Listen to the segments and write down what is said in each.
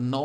9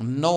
9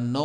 9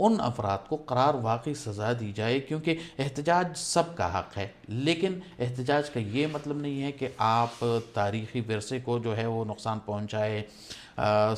ان افراد کو قرار واقعی سزا دی جائے، کیونکہ احتجاج سب کا حق ہے، لیکن احتجاج کا یہ مطلب نہیں ہے کہ آپ تاریخی ورثے کو جو ہے وہ نقصان پہنچائے،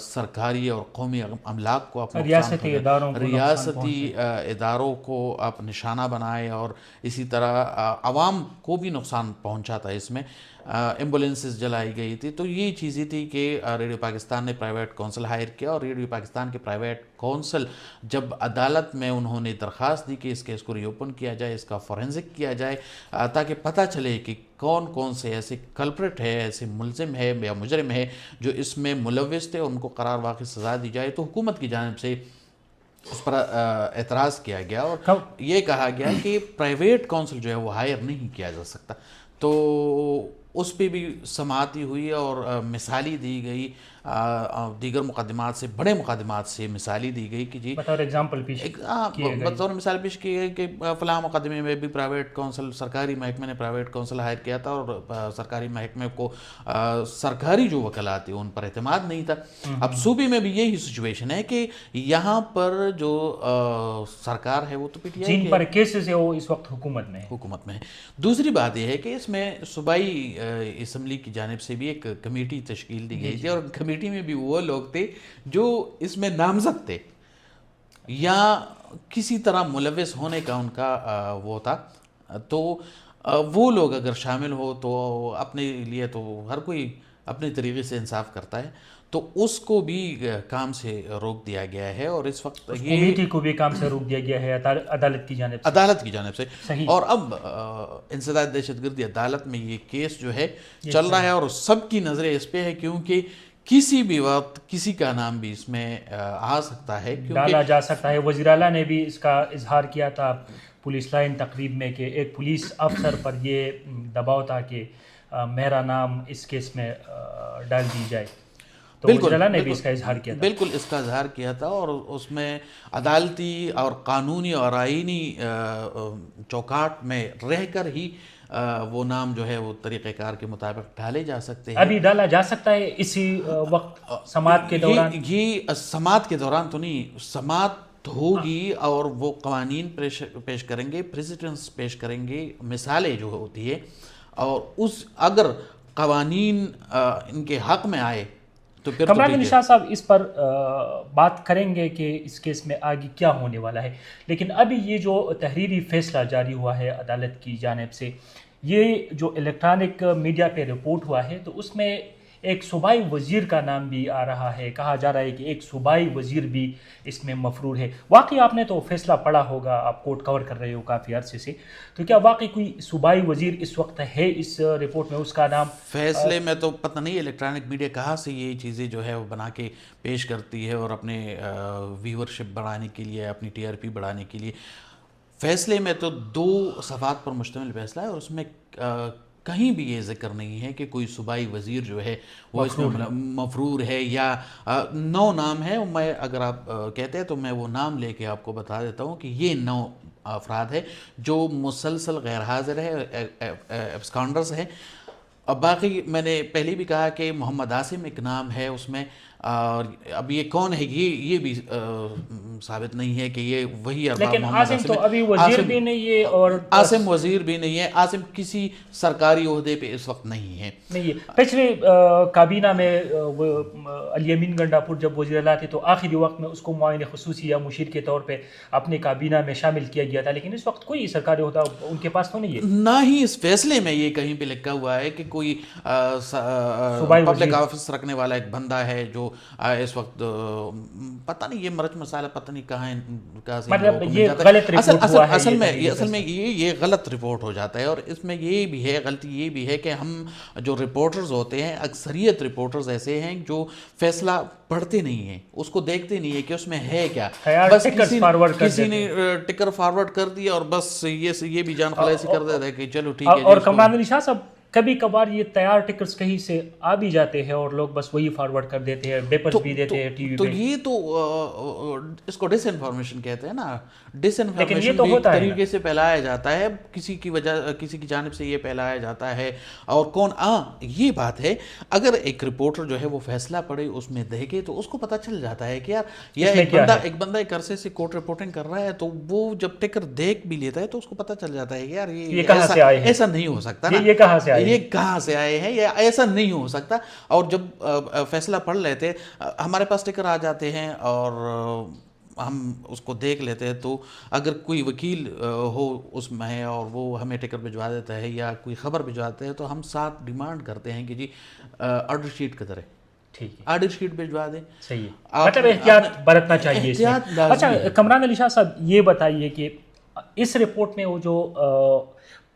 سرکاری اور قومی املاک کو آپ ریاستی اداروں کو ریاستی اداروں کو آپ نشانہ بنائے، اور اسی طرح عوام کو بھی نقصان پہنچا تھا۔ اس میں ایمبولینسز جلائی گئی تھی، تو یہ چیزیں تھی کہ ریڈیو پاکستان نے پرائیویٹ کونسل ہائر کیا، اور ریڈیو پاکستان کے پرائیویٹ کونسل جب عدالت میں انہوں نے درخواست دی کہ اس کیس کو ری اوپن کیا جائے، اس کا فورینزک کیا جائے، تاکہ پتہ چلے کہ کون کون سے ایسے کلپریٹ ہے، ایسے ملزم ہے یا مجرم ہے جو اس میں ملوث تھے، ان کو قرار واقعی سزا دی جائے، تو حکومت کی جانب سے اس پر اعتراض کیا گیا اور یہ کہا گیا کہ پرائیویٹ کونسل جو ہے وہ ہائر نہیں کیا جا سکتا۔ تو اس پہ بھی سماعتی ہوئی اور مثالی دی گئی، دیگر مقدمات سے، بڑے مقدمات سے مثالی دی گئی کہ جی بطور ایگزامپل پیش بطور مثال پیش کی گئی کہ فلاں مقدمے میں بھی پرائیویٹ کونسل، سرکاری محکمے نے پرائیویٹ کونسل ہائر کیا تھا، اور سرکاری محکمے کو سرکاری جو وکلاء تھے ان پر اعتماد نہیں تھا۔ اب صوبے میں بھی یہی سچویشن ہے کہ یہاں پر جو سرکار ہے وہ تو پی ٹی آئی جن پر کیسز ہے وہ اس وقت حکومت میں ہے۔ دوسری بات یہ ہے کہ اس میں صوبائی اسمبلی کی جانب سے بھی ایک کمیٹی تشکیل دی گئی تھی، اور کمیٹی میں بھی وہ لوگ تھے جو اس میں نامزد تھے یا کسی طرح ملوث ہونے کا ان کا وہ تھا، تو وہ لوگ اگر شامل ہو تو اپنے لیے تو ہر کوئی اپنے طریقے سے انصاف کرتا ہے، تو اس کو بھی کام سے روک دیا گیا ہے، اور اس وقت یہ کمیٹی کو بھی کام سے روک دیا گیا ہے عدالت کی جانب سے صحیح۔ اور اب انسداد دہشت گردی عدالت میں یہ کیس جو ہے چل رہا ہے، اور سب کی نظریں اس پہ ہے، کیونکہ کسی بھی وقت کسی کا نام بھی اس میں آ سکتا ہے، ڈالا جا سکتا ہے۔ وزیر اعلیٰ نے بھی اس کا اظہار کیا تھا پولیس لائن تقریب میں کہ ایک پولیس افسر پر یہ دباؤ تھا کہ میرا نام اس کیس میں ڈال دی جائے، تو وزیر اعلیٰ نے بھی اس کا اظہار کیا تھا۔ بالکل اس کا اظہار کیا تھا، اور اس میں عدالتی اور قانونی اور آئینی چوکاٹ میں رہ کر ہی وہ نام جو ہے وہ طریقہ کار کے مطابق ڈالے جا سکتے ہیں۔ ابھی ڈالا جا سکتا ہے اسی وقت سماعت کے دوران؟ یہ سماعت کے دوران تو نہیں، سماعت ہوگی اور وہ قوانین پیش کریں گے، پریسیڈنٹس پیش کریں گے، مثالیں جو ہوتی ہے، اور اس اگر قوانین ان کے حق میں آئے تو پھر کمران علی شاہ صاحب اس پر بات کریں گے کہ اس کیس میں آگے کیا ہونے والا ہے، لیکن ابھی یہ جو تحریری فیصلہ جاری ہوا ہے عدالت کی جانب سے، یہ جو الیکٹرانک میڈیا پہ رپورٹ ہوا ہے، تو اس میں ایک صوبائی وزیر کا نام بھی آ رہا ہے، کہا جا رہا ہے کہ ایک صوبائی وزیر بھی اس میں مفرور ہے۔ واقعی آپ نے تو فیصلہ پڑھا ہوگا، آپ کورٹ کور کر رہے ہو کافی عرصے سے، تو کیا واقعی کوئی صوبائی وزیر اس وقت ہے اس رپورٹ میں؟ اس کا نام فیصلے میں تو پتہ نہیں الیکٹرانک میڈیا کہاں سے یہ چیزیں جو ہے وہ بنا کے پیش کرتی ہے، اور اپنے ویورشپ بڑھانے کے لیے، اپنی ٹی آر پی بڑھانے کے لیے۔ فیصلے میں تو 2 صفحات پر مشتمل فیصلہ ہے، اور اس میں کہیں بھی یہ ذکر نہیں ہے کہ کوئی صوبائی وزیر جو ہے وہ اس میں مفرور ہے یا 9 نام ہے۔ میں اگر آپ کہتے ہیں تو میں وہ نام لے کے آپ کو بتا دیتا ہوں کہ یہ 9 افراد ہے جو مسلسل غیر حاضر ہے، ایبسکانڈرز ہیں۔ اب باقی میں نے پہلے بھی کہا کہ محمد عاصم ایک نام ہے اس میں، اور اب یہ کون ہے یہ بھی ثابت نہیں ہے کہ یہ وہی ارباب لیکن محمد عاصم تو ابھی وزیر بھی نہیں ہے، اور عاصم وزیر بھی نہیں ہے، عاصم کسی سرکاری عہدے پہ اس وقت نہیں ہے۔ پچھلے کابینہ میں علی امین گنڈاپور جب وزیر اعلیٰ تھے تو آخری وقت میں اس کو معاون خصوصی یا مشیر کے طور پہ اپنے کابینہ میں شامل کیا گیا تھا، لیکن اس وقت کوئی سرکاری عہدہ ان کے پاس تو نہیں ہے، نہ ہی اس فیصلے میں یہ کہیں پہ لکھا ہوا ہے کہ کوئی پبلک آفس رکھنے والا ایک بندہ ہے جو اس وقت پتہ نہیں، یہ مرچ مسالہ پتہ نہیں کہاں سے مطلب یہ غلط رپورٹ ہوا ہے۔ اصل میں یہ غلط رپورٹ ہو جاتا ہے، اور اس میں یہ بھی ہے، غلطی یہ بھی ہے کہ ہم جو رپورٹرز ہوتے ہیں، اکثریت رپورٹرز ایسے ہیں جو فیصلہ پڑھتے نہیں ہیں، اس کو دیکھتے نہیں ہے کہ اس میں ہے کیا، بس کسی نے ٹکر فارورڈ کر دیا اور بس یہ بھی جان خلاصی کر دیتا ہے کہ چلو ٹھیک ہے۔ اور کمران علی شاہ صاحب کبھی کبھار یہ تیار ٹکٹس کہیں سے آ بھی جاتے ہیں اور لوگ بس وہی فارورڈ کر دیتے ہیں، پیپرز بھی دیتے ہیں ٹی وی تو پہ. یہ تو اس کو ڈس انفارمیشن کہتے ہیں نا. ڈس لیکن یہ انفارمیشن تو بھی ہوتا ہے نا. طریقے سے پھیلایا جاتا ہے، کسی کی وجہ کسی کی جانب سے یہ پھیلایا جاتا ہے. اور کون یہ بات ہے، اگر ایک رپورٹر جو ہے وہ فیصلہ پڑھے اس میں دیکھے تو اس کو پتہ چل جاتا ہے کہ یار یہ ایک بندہ ایک عرصے سے کورٹ رپورٹنگ کر رہا ہے، تو وہ جب ٹکر دیکھ بھی لیتا ہے تو اس کو پتہ چل جاتا ہے کہ یار یہ ایسا نہیں ہو سکتا نا، یہ کہاں سے آئے ہیں، یہ ایسا نہیں ہو سکتا. اور جب فیصلہ پڑھ لیتے ہمارے پاس ٹکر آ جاتے ہیں اور ہم اس کو دیکھ لیتے ہیں، تو اگر کوئی وکیل ہو اس میں اور وہ ہمیں ٹکر بھجوا دیتا ہے یا کوئی خبر بھجواتے ہیں، تو ہم ساتھ ڈیمانڈ کرتے ہیں کہ جی آرڈر شیٹ کدھر ہے، ٹھیک ہے، آرڈر شیٹ بھجوا دیں. صحیح ہے، مطلب احتیاط برتنا چاہیے اس میں. اچھا کمران علی شاہ صاحب یہ بتائیے کہ اس رپورٹ میں وہ جو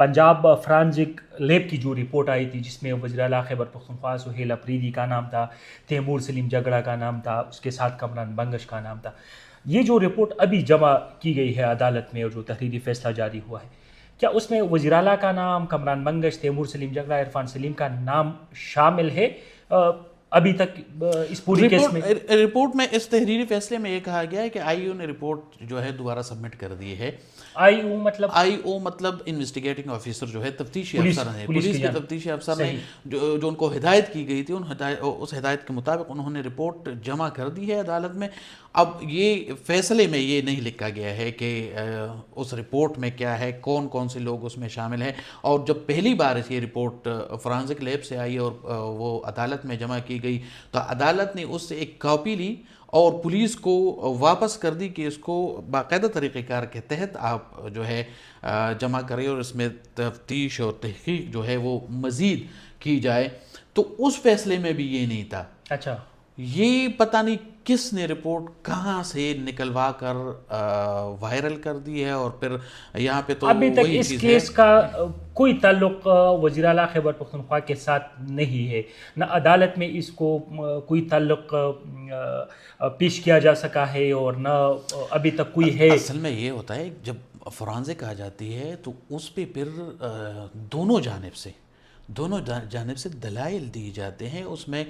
پنجاب فرانزک لیب کی جو رپورٹ آئی تھی جس میں وزیر اعلیٰ خیبر پختونخوا سہیل اپریدی کا نام تھا، تیمور سلیم جگڑا کا نام تھا، اس کے ساتھ کمران بنگش کا نام تھا، یہ جو رپورٹ ابھی جمع کی گئی ہے عدالت میں اور جو تحریری فیصلہ جاری ہوا ہے، کیا اس میں وزیر اعلیٰ کا نام، کمران بنگش، تیمور سلیم جگڑا، عرفان سلیم کا نام شامل ہے ابھی تک اس پوری کیس میں؟ رپورٹ میں اس تحریری فیصلے میں یہ کہا گیا ہے کہ آئی او نے رپورٹ جو ہے دوبارہ سبمٹ کر دی ہے. آئی او مطلب انویسٹیگیٹنگ آفیسر جو ہے، تفتیشی افسر ہیں، پولیس کے تفتیشی افسر نے جو ان کو ہدایت کی گئی تھی، اس ہدایت کے مطابق انہوں نے رپورٹ جمع کر دی ہے عدالت میں. اب یہ فیصلے میں یہ نہیں لکھا گیا ہے کہ اس رپورٹ میں کیا ہے، کون کون سے لوگ اس میں شامل ہیں. اور جب پہلی بار یہ رپورٹ فرانزک لیب سے آئی اور وہ عدالت میں جمع کی گئی تو عدالت نے اس سے ایک کاپی لی اور پولیس کو واپس کر دی کہ اس کو باقاعدہ طریقہ کار کے تحت آپ جو ہے جمع کریں اور اس میں تفتیش اور تحقیق جو ہے وہ مزید کی جائے. تو اس فیصلے میں بھی یہ نہیں تھا. اچھا، یہ پتہ نہیں کس نے رپورٹ کہاں سے نکلوا کر وائرل کر دی ہے. اور پھر یہاں پہ تو ابھی تک اس کیس کا کوئی تعلق وزیر اعلیٰ خیبر پختونخوا کے ساتھ نہیں ہے، نہ عدالت میں اس کو کوئی تعلق پیش کیا جا سکا ہے اور نہ ابھی تک کوئی ہے. اصل میں یہ ہوتا ہے جب فرانزک آ جاتی ہے تو اس پہ پھر دونوں جانب سے دلائل دی جاتے ہیں، اس میں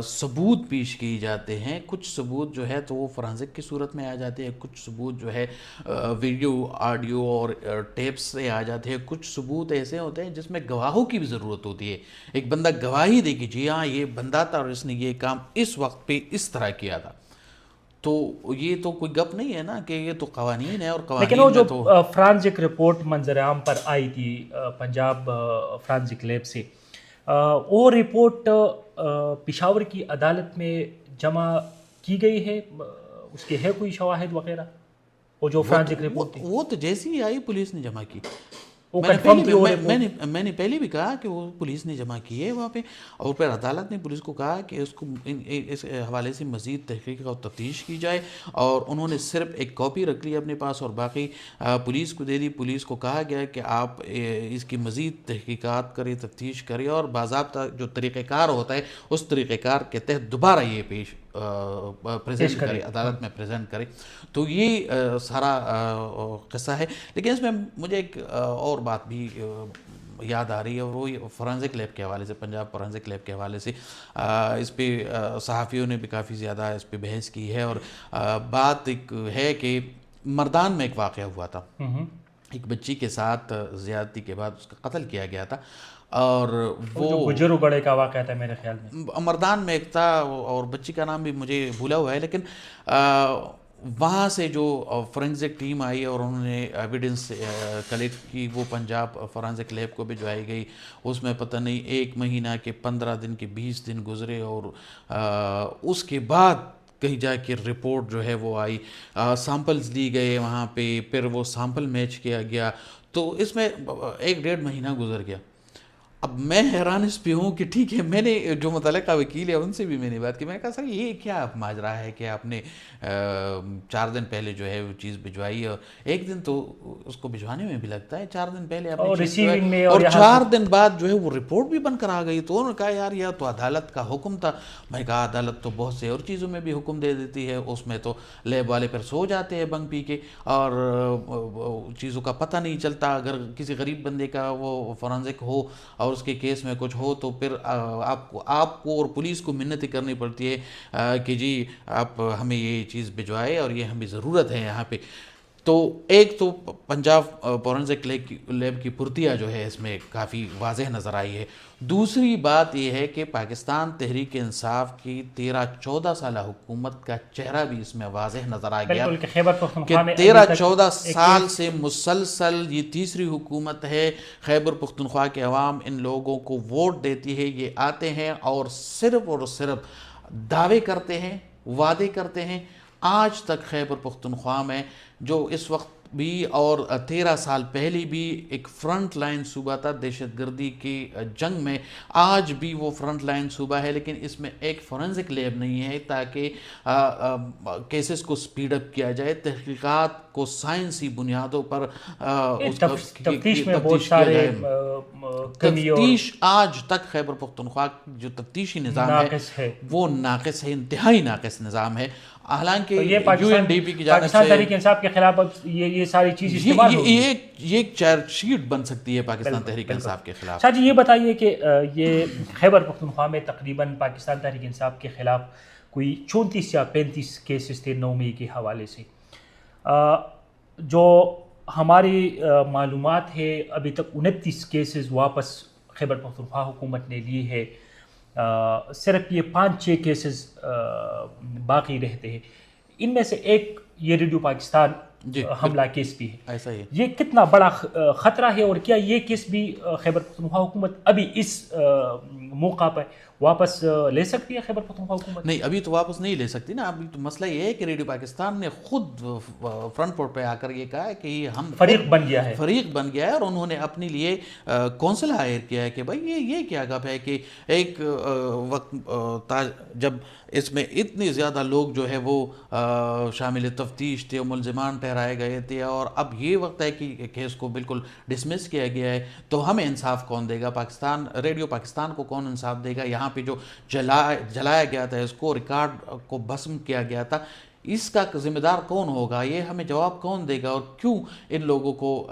ثبوت پیش کی جاتے ہیں. کچھ ثبوت جو ہے تو وہ فرانزک کی صورت میں آ جاتے ہیں، کچھ ثبوت جو ہے ویڈیو آڈیو اور ٹیپس سے آ جاتے ہیں، کچھ ثبوت ایسے ہوتے ہیں جس میں گواہوں کی بھی ضرورت ہوتی ہے. ایک بندہ گواہی دے کہ جی ہاں یہ بندہ تھا اور اس نے یہ کام اس وقت پہ اس طرح کیا تھا. تو یہ تو کوئی گپ نہیں ہے نا کہ یہ تو قوانین ہے، اور قوانین لیکن وہ جو فرانزک رپورٹ منظر عام پر آئی تھی پنجاب فرانزک لیب سے، وہ رپورٹ پشاور کی عدالت میں جمع کی گئی ہے، اس کے ہے کوئی شواہد وغیرہ؟ وہ جو فرانزک رپورٹ تھی وہ تو جیسی ہی آئی پولیس نے جمع کی. میں نے پہلے بھی کہا کہ وہ پولیس نے جمع کی ہے وہاں پہ، اور پھر عدالت نے پولیس کو کہا کہ اس کو اس حوالے سے مزید تحقیق اور تفتیش کی جائے. اور انہوں نے صرف ایک کاپی رکھ لی اپنے پاس اور باقی پولیس کو دے دی. پولیس کو کہا گیا کہ آپ اس کی مزید تحقیقات کریں، تفتیش کریں اور باضابطہ جو طریقہ کار ہوتا ہے اس طریقہ کار کے تحت دوبارہ یہ پریزنٹ کرے، عدالت میں پریزنٹ کرے. تو یہ سارا قصہ ہے. لیکن اس میں مجھے ایک اور بات بھی یاد آ رہی ہے، اور وہ فرانزک لیب کے حوالے سے، پنجاب فرانزک لیب کے حوالے سے اس پہ صحافیوں نے بھی کافی زیادہ اس پہ بحث کی ہے. اور بات ایک ہے کہ مردان میں ایک واقعہ ہوا تھا، ایک بچی کے ساتھ زیادتی کے بعد اس کا قتل کیا گیا تھا. اور وہ گجرو گڑھے کا واقعہ تھا میرے خیال میں، مردان میں ایک تھا، اور بچی کا نام بھی مجھے بھولا ہوا ہے. لیکن وہاں سے جو فورینزک ٹیم آئی اور انہوں نے ایویڈنس کلیکٹ کی، وہ پنجاب فرانزک لیب کو بھجوائی گئی. اس میں پتہ نہیں 1 مہینہ کے 15 دن کے 20 دن گزرے، اور اس کے بعد کہیں جا کے رپورٹ جو ہے وہ آئی، سیمپلز لی گئے وہاں پہ، پھر وہ سیمپل میچ کیا گیا. تو اس میں 1-1.5 مہینہ گزر گیا. اب میں حیران اس پہ ہوں کہ ٹھیک ہے، میں نے جو متعلقہ وکیل ہے ان سے بھی میں نے بات کی. میں نے کہا سر یہ کیا ماجرا ہے کہ آپ نے 4 دن پہلے جو ہے وہ چیز بھجوائی، اور 1 دن تو اس کو بھجوانے میں بھی لگتا ہے، 4 دن پہلے آپ نے چیز بھجوائی اور 4 دن بعد جو ہے وہ رپورٹ بھی بن کر آ گئی. تو انہوں نے کہا یار یہ تو عدالت کا حکم تھا. میں نے کہا عدالت تو بہت سے اور چیزوں میں بھی حکم دے دیتی ہے، اس میں تو لیب والے پھر سو جاتے ہیں بنگ پی کے اور چیزوں کا پتہ نہیں چلتا. اگر کسی غریب بندے کا وہ فرانزک ہو اور اور اس کے کیس میں کچھ ہو تو پھر آپ کو اور پولیس کو منتیں کرنی پڑتی ہے کہ جی آپ ہمیں یہ چیز بھجوائے اور یہ ہمیں ضرورت ہے یہاں پہ. تو ایک تو پنجاب فورنزک لیب کی پرتیاں جو ہے اس میں کافی واضح نظر آئی ہے. دوسری بات یہ ہے کہ پاکستان تحریک انصاف کی 13-14 سالہ حکومت کا چہرہ بھی اس میں واضح نظر آ گیا بالکل کہ خیبر کہ پختونخوا میں ابھی تک 13-14 ایک سال کیس سے مسلسل یہ تیسری حکومت ہے. خیبر پختونخوا کے عوام ان لوگوں کو ووٹ دیتی ہے, یہ آتے ہیں اور صرف دعوے کرتے ہیں, وعدے کرتے ہیں. آج تک خیبر پختونخوا میں جو اس وقت بھی اور 13 سال پہلے بھی ایک فرنٹ لائن صوبہ تھا دہشت گردی کی جنگ میں, آج بھی وہ فرنٹ لائن صوبہ ہے, لیکن اس میں ایک فورنزک لیب نہیں ہے تاکہ کیسز کو سپیڈ اپ کیا جائے, تحقیقات کو سائنسی بنیادوں پر اس کا تفتیش میں بہت تفتیش کیا سارے جائے. کمی اور تفتیش آج تک خیبر پختونخوا جو تفتیشی نظام ہے ناقص ہے. وہ ناقص ہے, انتہائی ناقص نظام ہے. حالانکہ تو یہ یو این ڈی پی کی جانب پاکستان سے تحریک انصاف کے خلاف اب یہ ساری چیز استعمال ہوگی. یہ ایک چارج شیٹ بن سکتی ہے پاکستان تحریک انصاف کے خلاف. شاہ جی یہ بتائیے کہ یہ خیبر پختونخوا میں تقریباً پاکستان تحریک انصاف کے خلاف کوئی 34 یا 35 کیسز تھے 9 مئی کے حوالے سے. جو ہماری معلومات ہے ابھی تک 29 کیسز واپس خیبر پختونخوا حکومت نے لیے ہے. صرف یہ 5-6 کیسز باقی رہتے ہیں. ان میں سے ایک یہ ریڈیو پاکستان حملہ کیس بھی ہے. ایسا ہی یہ کتنا بڑا خطرہ ہے, اور کیا یہ کیس بھی خیبر پختونخوا حکومت ابھی اس موقع پر واپس لے سکتی ہے خیبر پختونخوا حکومت؟ نہیں, ابھی تو واپس نہیں لے سکتی نا. ابھی تو مسئلہ یہ ہے کہ ریڈیو پاکستان نے خود فرنٹ فوٹ پہ آ کر یہ کہا ہے کہ ہم فریق بن گیا ہے اور انہوں نے اپنے لیے کونسل ہائر کیا ہے کہ بھائی یہ کیا گپ ہے کہ ایک وقت جب اس میں اتنے زیادہ لوگ جو ہے وہ شامل تفتیش تھے, ملزمان ٹھہرائے گئے تھے, اور اب یہ وقت ہے کہ کیس کو بالکل ڈسمس کیا گیا ہے, تو ہمیں انصاف کون دے گا؟ ریڈیو پاکستان کو کون انصاف دے گا؟ یہاں پہ جو جلایا گیا تھا, اس کو ریکارڈ کو بھسم کیا گیا تھا, اس کا ذمہ دار کون ہوگا؟ یہ ہمیں جواب کون دے گا؟ اور کیوں ان لوگوں کو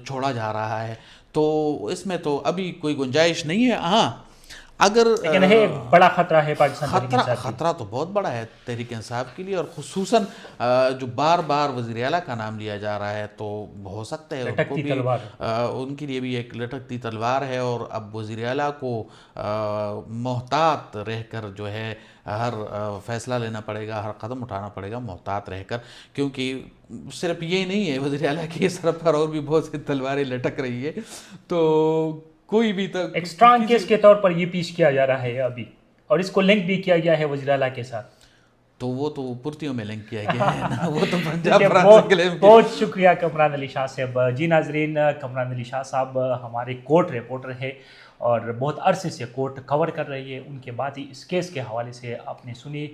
چھوڑا جا رہا ہے؟ تو اس میں تو ابھی کوئی گنجائش نہیں ہے. ہاں, اگر لیکن ہے بڑا خطرہ ہے پاکستان تحریک انصاف کے. خطرہ تو بہت بڑا ہے تحریک انصاف کے لیے, اور خصوصاً جو بار بار وزیر اعلیٰ کا نام لیا جا رہا ہے, تو ہو سکتا ہے ان کو بھی ان کے لیے بھی ایک لٹکتی تلوار ہے. اور اب وزیر اعلیٰ کو محتاط رہ کر جو ہے ہر فیصلہ لینا پڑے گا, ہر قدم اٹھانا پڑے گا محتاط رہ کر, کیونکہ صرف یہ نہیں ہے وزیر اعلیٰ کے سر پر اور بھی بہت سی تلواریں لٹک رہی ہے. تو کوئی بھی ایک اسٹرانگ کیس کے طور پر یہ پیش کیا جا رہا ہے ابھی, اور اس کو لنک بھی کیا گیا ہے وزیر اعلیٰ کے ساتھ. تو وہ تو پرتیوں میں لنک کیا گیا ہے نا, وہ تو پنجاب بہت شکریہ کمران علی شاہ صاحب. جی ناظرین, کمران علی شاہ صاحب ہمارے کورٹ رپورٹر ہے اور بہت عرصے سے کورٹ کور کر رہی ہے. ان کے بعد ہی اس کیس کے حوالے سے آپ نے سنی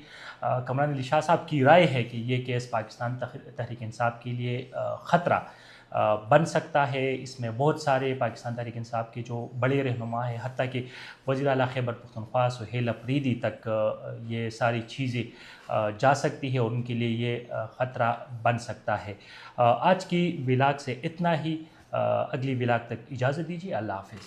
کمران علی شاہ صاحب کی رائے ہے کہ یہ کیس پاکستان تحریک انصاف کے لیے خطرہ بن سکتا ہے. اس میں بہت سارے پاکستان تحریک انصاف کے جو بڑے رہنما ہیں, حتیٰ کہ وزیر اعلیٰ خیبر پختونخوا سہیل اپریدی تک یہ ساری چیزیں جا سکتی ہے, اور ان کے لیے یہ خطرہ بن سکتا ہے. آج کی ولاگ سے اتنا ہی. اگلی ولاگ تک اجازت دیجیے. اللہ حافظ.